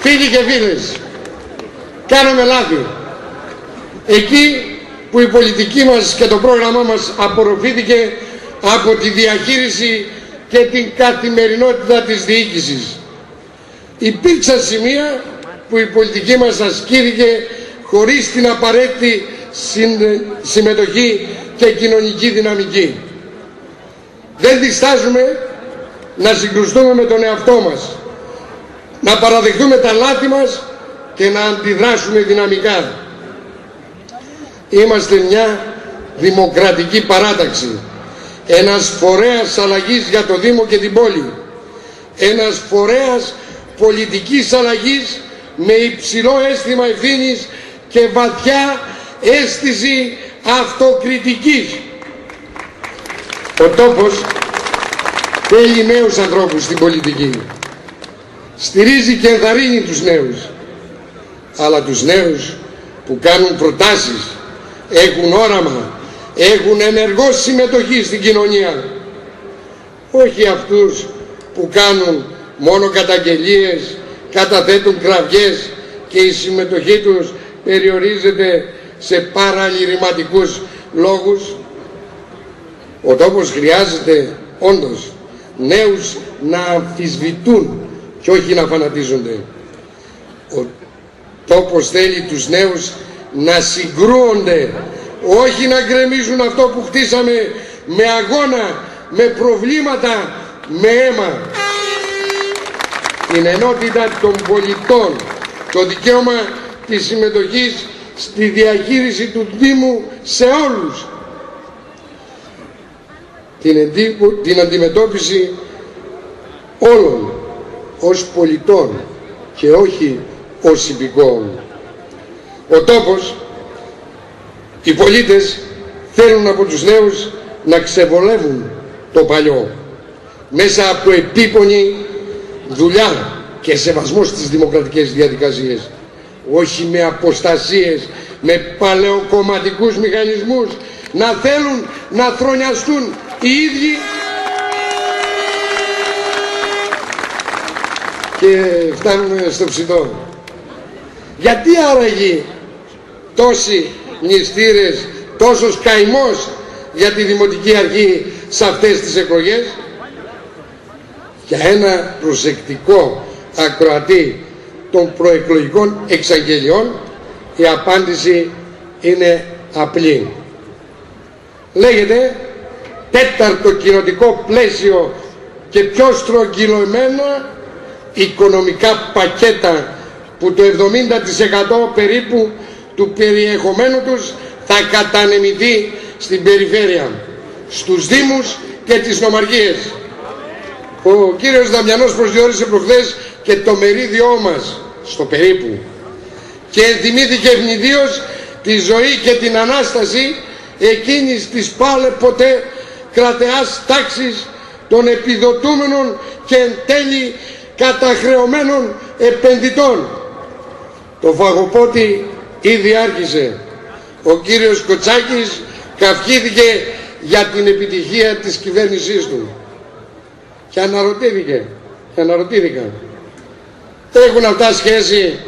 Φίλοι και φίλες, κάναμε λάθη. Εκεί που η πολιτική μας και το πρόγραμμά μας απορροφήθηκε από τη διαχείριση και την καθημερινότητα της διοίκησης. Υπήρξαν σημεία που η πολιτική μας ασκήθηκε χωρίς την απαραίτητη συμμετοχή και κοινωνική δυναμική. Δεν διστάζουμε να συγκρουστούμε με τον εαυτό μας, να παραδεχτούμε τα λάθη μας και να αντιδράσουμε δυναμικά. Είμαστε μια δημοκρατική παράταξη, ένας φορέας αλλαγής για το Δήμο και την πόλη, ένας φορέας πολιτικής αλλαγής με υψηλό αίσθημα ευθύνης και βαθιά αίσθηση αυτοκριτικής. Ο τόπος θέλει νέους ανθρώπους στην πολιτική. Στηρίζει και ενθαρρύνει τους νέους, αλλά τους νέους που κάνουν προτάσεις, έχουν όραμα, έχουν ενεργό συμμετοχή στην κοινωνία. Όχι αυτούς που κάνουν μόνο καταγγελίες, καταθέτουν κραυγές και η συμμετοχή τους περιορίζεται σε παραλυρηματικούς λόγους. Ο τόπος χρειάζεται όντως νέους να αμφισβητούν και όχι να φανατίζονται. Ο τόπος θέλει τους νέους να συγκρούονται, όχι να γκρεμίζουν αυτό που χτίσαμε με αγώνα, με προβλήματα, με αίμα. Την ενότητα των πολιτών, το δικαίωμα της συμμετοχής στη διαχείριση του Δήμου σε όλους, την αντιμετώπιση όλων ως πολιτών και όχι ως υπηκόων. Ο τόπος, οι πολίτες θέλουν από τους νέους να ξεβολεύουν το παλιό μέσα από επίπονη δουλειά και σεβασμό στις δημοκρατικές διαδικασίες, όχι με αποστασίες, με παλαιοκομματικούς μηχανισμούς να θέλουν να θρονιαστούν οι ίδιοι και φτάνουμε στο ψητό. Γιατί άραγε τόσοι μνηστήρες, τόσος καημός για τη Δημοτική Αρχή σε αυτές τις εκλογές? Για ένα προσεκτικό ακροατή των προεκλογικών εξαγγελιών η απάντηση είναι απλή. Λέγεται τέταρτο κοινοτικό πλαίσιο και πιο στρογγυλωμένα οικονομικά πακέτα που το 70% περίπου του περιεχομένου τους θα κατανεμηθεί στην περιφέρεια, στους Δήμους και τις νομαρχίες. Ο κύριος Δαμιανός προσδιορίσε προχθές και το μερίδιό μας στο περίπου και θυμήθηκε ευνηδίως τη ζωή και την Ανάσταση εκείνης της πάλε ποτέ κρατεάς τάξης των επιδοτούμενων και εν τέλει καταχρεωμένων επενδυτών. Το φαγοπότη ήδη άρχισε. Ο κύριος Κοτσάκης καυχήθηκε για την επιτυχία της κυβέρνησής του και αναρωτήθηκα, έχουν αυτά σχέση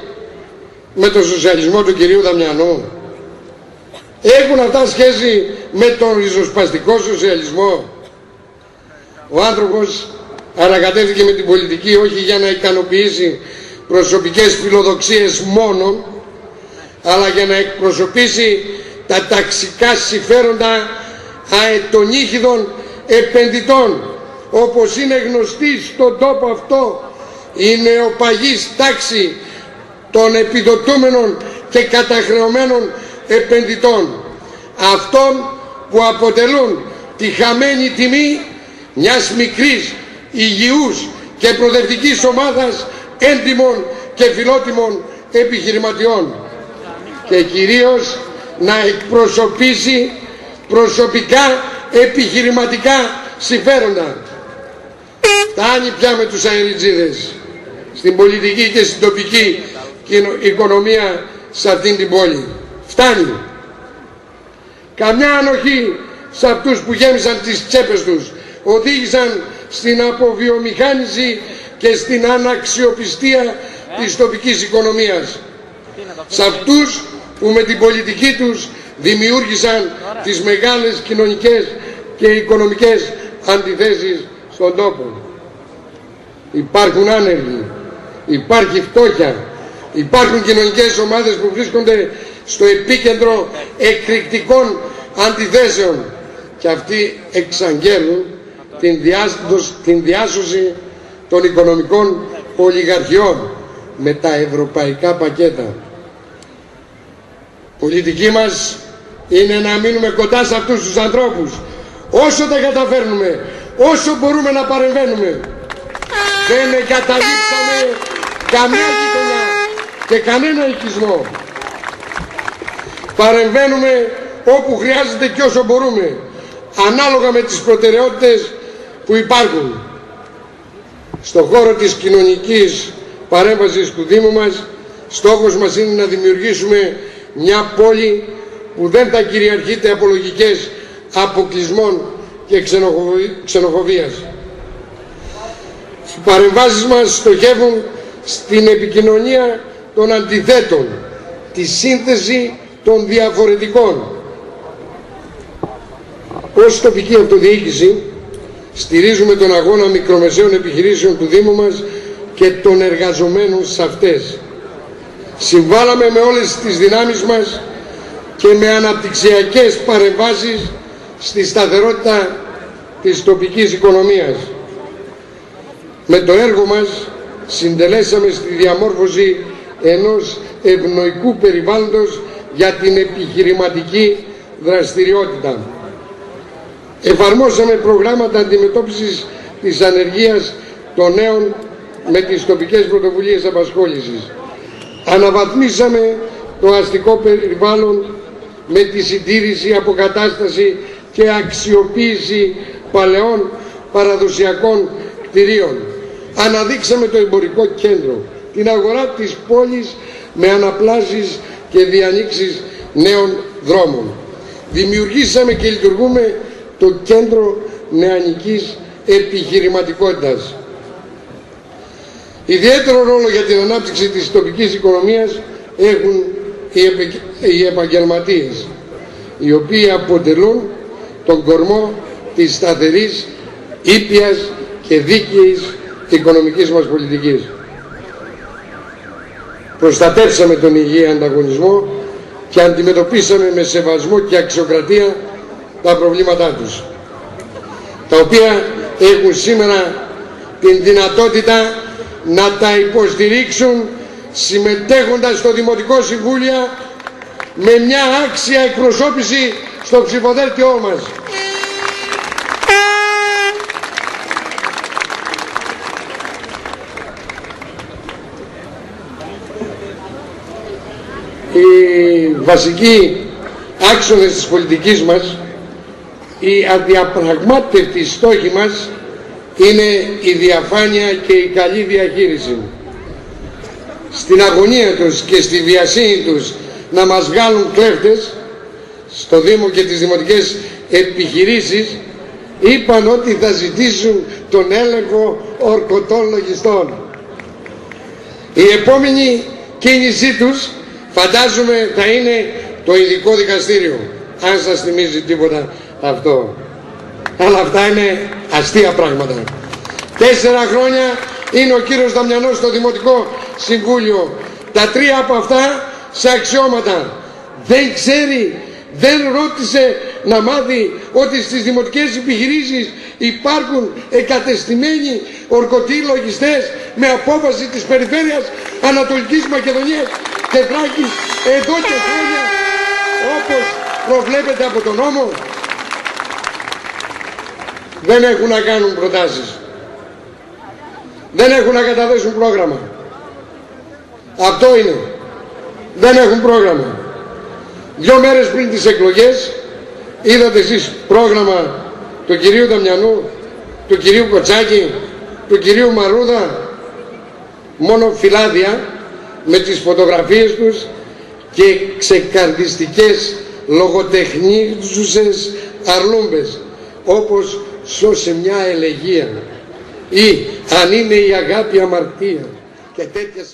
με τον σοσιαλισμό του κυρίου Δαμιανού? Έχουν αυτά σχέση με τον ριζοσπαστικό σοσιαλισμό? Ο άνθρωπος ανακατεύθηκε με την πολιτική όχι για να ικανοποιήσει προσωπικές φιλοδοξίες μόνο, αλλά για να εκπροσωπήσει τα ταξικά συμφέροντα αετονίχιδων επενδυτών, όπως είναι γνωστή στον τόπο αυτό η νεοπαγής τάξη των επιδοτούμενων και καταχρεωμένων επενδυτών, αυτών που αποτελούν τη χαμένη τιμή μιας μικρής, υγιούς και προοδευτικής ομάδας έντιμων και φιλότιμων επιχειρηματιών, και κυρίως να εκπροσωπήσει προσωπικά επιχειρηματικά συμφέροντα. Φτάνει πια με τους αεριτζίδες στην πολιτική και στην τοπική οικονομία σε αυτήν την πόλη. Φτάνει. Καμιά ανοχή σε αυτούς που γέμισαν τις τσέπες τους, οδήγησαν στην αποβιομηχάνηση και στην αναξιοπιστία της τοπικής οικονομίας. Σε αυτούς που με την πολιτική τους δημιούργησαν τις μεγάλες κοινωνικές και οικονομικές αντιθέσεις στον τόπο. Υπάρχουν άνεργοι, υπάρχει φτώχεια, υπάρχουν κοινωνικές ομάδες που βρίσκονται στο επίκεντρο εκρηκτικών αντιθέσεων και αυτοί εξαγγέλουν την διάσωση των οικονομικών ολιγαρχιών με τα ευρωπαϊκά πακέτα. Πολιτική μας είναι να μείνουμε κοντά σε αυτούς τους ανθρώπους όσο τα καταφέρνουμε, όσο μπορούμε να παρεμβαίνουμε. Δεν εγκαταλείψαμε καμία γειτονιά και κανένα οικισμό. Παρεμβαίνουμε όπου χρειάζεται και όσο μπορούμε, ανάλογα με τις προτεραιότητες που υπάρχουν. Στον χώρο της κοινωνικής παρέμβασης του Δήμου μας, στόχος μας είναι να δημιουργήσουμε μια πόλη που δεν θα κυριαρχείται από λογικές αποκλεισμών και ξενοφοβίας. Οι παρεμβάσεις μας στοχεύουν στην επικοινωνία των αντιθέτων, τη σύνθεση των διαφορετικών. Ως τοπική αυτοδιοίκηση στηρίζουμε τον αγώνα μικρομεσαίων επιχειρήσεων του Δήμου μας και των εργαζομένων σε αυτές. Συμβάλαμε με όλες τις δυνάμεις μας και με αναπτυξιακές παρεμβάσεις στη σταθερότητα της τοπικής οικονομίας. Με το έργο μας συντελέσαμε στη διαμόρφωση ενός ευνοϊκού περιβάλλοντος για την επιχειρηματική δραστηριότητα. Εφαρμόσαμε προγράμματα αντιμετώπισης της ανεργίας των νέων με τις τοπικές πρωτοβουλίες απασχόλησης. Αναβαθμίσαμε το αστικό περιβάλλον με τη συντήρηση, αποκατάσταση και αξιοποίηση παλαιών παραδοσιακών κτηρίων. Αναδείξαμε το εμπορικό κέντρο, την αγορά της πόλης με αναπλάσεις και διανοίξεις νέων δρόμων. Δημιουργήσαμε και λειτουργούμε το κέντρο νεανικής επιχειρηματικότητας. Ιδιαίτερο ρόλο για την ανάπτυξη της τοπικής οικονομίας έχουν οι επαγγελματίες, οι οποίοι αποτελούν τον κορμό της σταθερής, ήπιας και δίκαιης οικονομικής μας πολιτικής. Προστατεύσαμε τον υγιή ανταγωνισμό και αντιμετωπίσαμε με σεβασμό και αξιοκρατία τα προβλήματά τους, τα οποία έχουν σήμερα την δυνατότητα να τα υποστηρίξουν συμμετέχοντας στο Δημοτικό Συμβούλιο με μια άξια εκπροσώπηση στο ψηφοδέλτιό μας. Οι βασικοί άξονες της πολιτικής μας, οι αδιαπραγμάτευτοι στόχοι μας είναι η διαφάνεια και η καλή διαχείριση. Στην αγωνία τους και στη βιασύνη τους να μας βγάλουν κλέφτες στο Δήμο και τις δημοτικές επιχειρήσεις, είπαν ότι θα ζητήσουν τον έλεγχο ορκωτών λογιστών. Η επόμενη κίνησή τους φαντάζομαι θα είναι το ειδικό δικαστήριο, αν σας θυμίζει τίποτα αυτό. Αλλά αυτά είναι αστεία πράγματα. 4 χρόνια είναι ο κύριος Δαμιανός στο Δημοτικό Συμβούλιο. Τα 3 από αυτά σε αξιώματα. Δεν ξέρει, δεν ρώτησε να μάθει ότι στις δημοτικές επιχειρήσεις υπάρχουν εγκατεστημένοι ορκωτοί λογιστές με απόφαση της Περιφέρειας Ανατολικής Μακεδονίας και Θράκης εδώ και χρόνια, όπως προβλέπεται από τον νόμο. Δεν έχουν να κάνουν προτάσεις. Δεν έχουν να καταθέσουν πρόγραμμα. Αυτό είναι. Δεν έχουν πρόγραμμα. 2 μέρες πριν τις εκλογές είδατε εσείς πρόγραμμα του κυρίου Δαμιανού, του κυρίου Κοτσάκη, του κυρίου Μαρούδα. Μόνο φυλάδια με τις φωτογραφίες τους και ξεκαρδιστικές λογοτεχνίζουσες αρλούμπες, όπως σώσε μια ελεγεία ή αν είναι η αγάπη αμαρτία και τέτοια